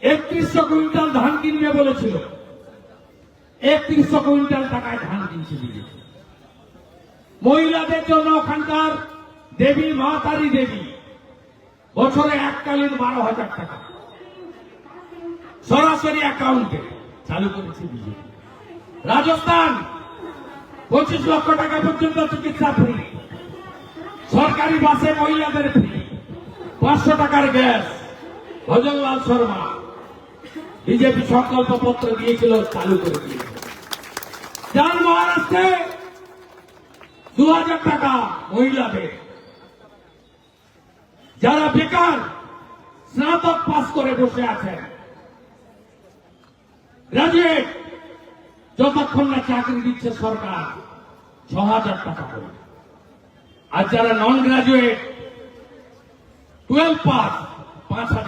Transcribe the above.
3100 quintal ধান কিনবে বলেছিল, 3100 কুইন্টাল টাকায় ধান কিনছে বিজেপি। মহিলাদের জন্য ওখানকার দেবী মা তারি দেবী বছরে এককালীন 12,000 টাকা সরাসরি অ্যাকাউন্টে চালু করেছে বিজেপি। রাজস্থান 25 লক্ষ টাকা পর্যন্ত চিকিৎসা ফ্রি, সরকারি বাসে মহিলাদের ফ্রি, 500 টাকার গ্যাস। ভজনলাল শর্মা বিজেপি সংকল্প পত্র দিয়েছিল, চালু করে দিয়েছিল। যার মহারাষ্ট্রে 2000 টাকা মহিলাদের, যারা বেকার স্নাতক পাস করে বসে আছেন, গ্রাজুয়েট যতক্ষণ না চাকরি দিচ্ছে সরকার 6000 টাকা করে। আর যারা নন গ্রাজুয়েট 12 পাস 5000